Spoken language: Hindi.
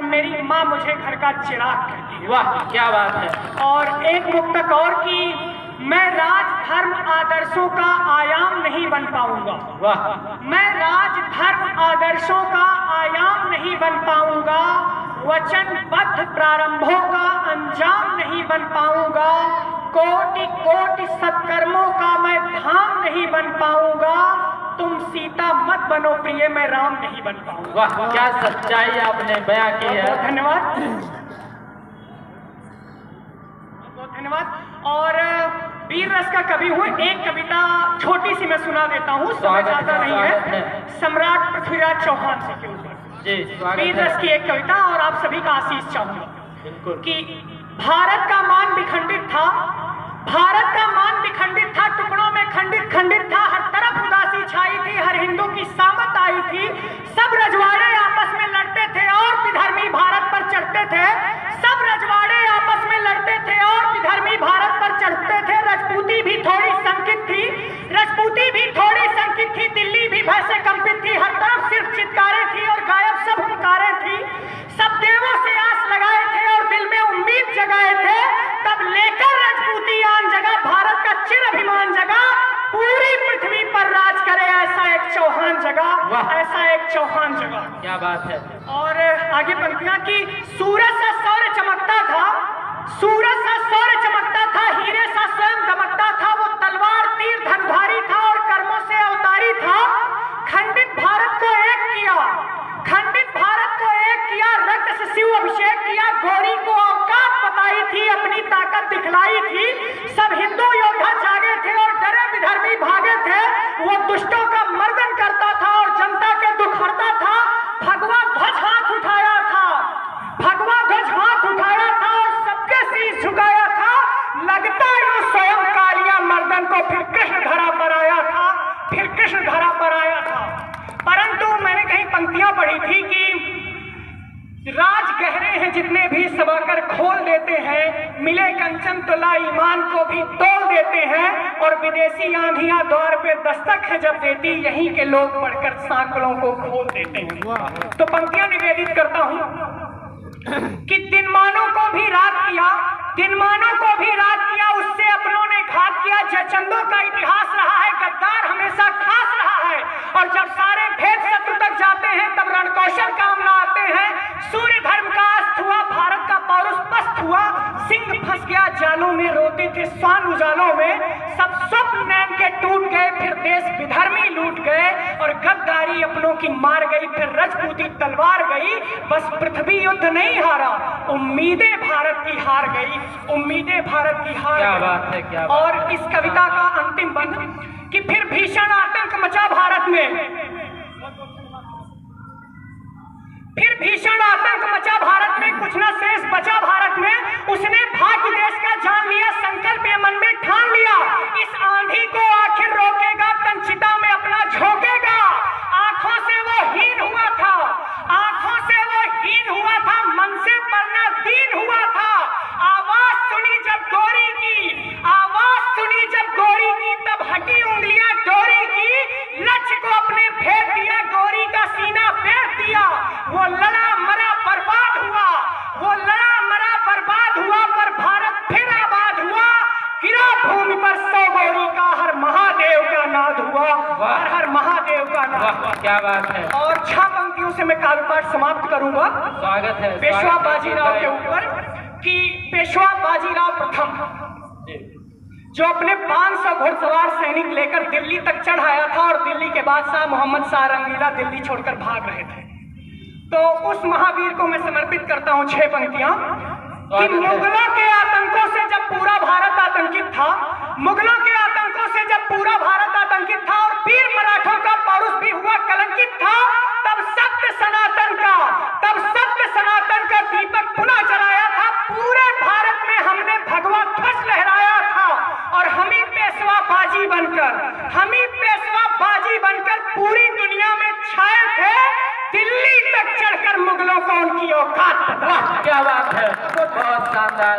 मेरी माँ मुझे घर का चिराग कहती है। वाह क्या बात है। और एक मुक्तक और की, मैं राज धर्म आदर्शों का आयाम नहीं बन पाऊंगा। वाह। मैं राज धर्म आदर्शों का आयाम नहीं बन पाऊंगा, वचनबद्ध प्रारंभों का अंजाम नहीं बन पाऊंगा, कोटि कोटि सत्कर्मों का मैं धाम नहीं बन पाऊंगा, तुम सीता मत बनो प्रिय मैं राम नहीं बन पाऊंगा। वाह क्या सच्चाई आपने बयां की है। बहुत धन्यवाद, बहुत धन्यवाद। और वीर रस का कवि हूँ, एक कविता छोटी सी मैं सुना देता हूँ, समय ज्यादा नहीं है। सम्राट पृथ्वीराज चौहान जी के ऊपर वीर रस की एक कविता, और आप सभी का आशीष चाहूंगा। बिल्कुल। कि भारत का मान विखंडित था, भारत का मान विखंडित था, टुकड़ों में खंडित खंडित था, हर तरफ उदासी छाई थी, हर हिंदू की सामत आई थी, सब रजवाड़े आपस में लड़ते थे और विधर्मी भारत पर चढ़ते थे, सब रजवाड़े आपस में लड़ते थे और विधर्मी भारत पर चढ़ते थे। राजपूती भी थोड़ी संकित थी, राजपूती भी थोड़ी संकित थी, दिल्ली भी भय से कंपित थी, हर तरफ सिर्फ चित्कारें थी और गायब सब हुंकारें थी, सब देवों से आस लगाए थे और दिल में उम्मीद जगाए थे, तब लेकर राजपूती आन जगह भारत का चिर अभिमान जगा, पूरी पृथ्वी पर राज करे ऐसा एक चौहान जगह, ऐसा एक चौहान जगह। क्या बात है। और आगे पंक्तियां की, सूरज सा सौर्य चमकता था, सूरज सा सौर्य चमकता था, हीरे सा स्वयं दमकता था, वो तलवार तीर धनुधारी था और कर्मों से अवतारी था, खंडित भारत को एक किया, खंडित भारत को एक किया, रक्त से शिव अभिषेक किया, गौरी को औकात बताई थी, अपनी ताकत दिखलाई थी, सब हिंदू योद्धा जागे थे और डरे विधर्मी भागे थे, वो दुष्टों का मर्दन करता था और जनता के दुख हरता था, भगवा ध्वज हाथ उठाया था, भगवा ध्वज हाथ उठाया था और सबके शीश झुकाया था, लगता यूं स्वयं कालिया मर्दन को फिर कृष्ण धरा पर आया था, फिर कृष्ण धरा पर आया था। परंतु मैंने कहीं पंक्तियां पढ़ी थी कि राज गहरे हैं जितने भी सबाकर खोल देते हैं, मिले कंचन तुला ईमान को भी तोड़ देते हैं, और विदेशी आंधियां द्वार पे दस्तक है जब देती, यहीं के लोग पढ़कर सांकड़ों को खोल देते हैं। तो पंक्तियां निवेदित करता हूं कि दिनमानों को भी रात किया, दिनमानों को भी रात किया, उससे अपनों ने घात किया, जयचंदों का इतिहास रहा है, गद्दार हमेशा खास रहा है, और जब सारे भेद शत्रु तक जाते हैं तब रणकौशल काम ना आते हैं, सूर्य धर्म का अस्त हुआ, भारत का पौरुष पस्त हुआ, सिंह फंस गया जालों में, रोते थे स्वान उजालों में, सब स्वप्न नैन के टूट गए, फिर देश विधर्मी लूट गए, और गद्दारी अपनों की मार गई, फिर राजपूती तलवार गई, बस पृथ्वी युद्ध नहीं हारा, उम्मीदें भारत की हार गई, उम्मीदें भारत की हार क्या गई। बात है, क्या बात। और इस कविता का अंतिम बंद कि फिर भीषण आतंक मचा भारत में, फिर भीषण आतंक मचा भारत में, कुछ न शेष बचा भारत में, उसने भाग्य देश का जान लिया, संकल्प ये मन में ठान लिया, इस आंधी को आखिर रोकेगा, तंचिता में अपना झोंकेगा, आंखों से वो हीन हुआ था, आंखों से वो हीन हुआ था, मन से पढ़ना दीन हुआ था, आवाज सुनी जब गौरी की, आवाज सुनी जब गौरी की, तब हटी उंगलियां डोरी की, लक्ष्य को अपने भेद दिया, गौरी का सीना फेर दिया, वो लड़ा मरा बर्बाद हुआ, वो लड़ा मरा बर्बाद हुआ, पर भारत फिर आबाद हुआ, गिरा भूमि पर सौ गौरी का, हर महादेव का नाद हुआ, हर महादेव का नाद। क्या बात है। और 6 पंक्तियों से मैं काव्य पाठ समाप्त करूंगा। स्वागत है पेशवा बाजीराव के ऊपर कि पेशवा बाजीराव प्रथम जो अपने 500 घुड़सवार सैनिक लेकर दिल्ली तक चढ़ आया था, और दिल्ली के बादशाह मोहम्मद शाह रंगीला दिल्ली छोड़कर भाग रहे थे, तो उस महावीर को मैं समर्पित करता हूं 6 पंक्तियां कि मुगलों के आतंकों से जब पूरा भारत आतंकित था, मुगलों के आतंकों से जब पूरा भारत आतंकित था और वीर मराठों का पौरुष भी हुआ कलंकित था, तब सत्य सनातन का, तब सत्य सनातन का दीपक पुनः जलाया था, पूरे भारत में हमने भगवा ध्वज लहराया था, और हम ही पेशवा बाजी बनकर, हम ही पेशवा बाजी बनकर पूरी दुनिया में छाए थे, दिल्ली तक चढ़कर मुगलों को उनकी औकात। क्या बात है, बहुत शानदार।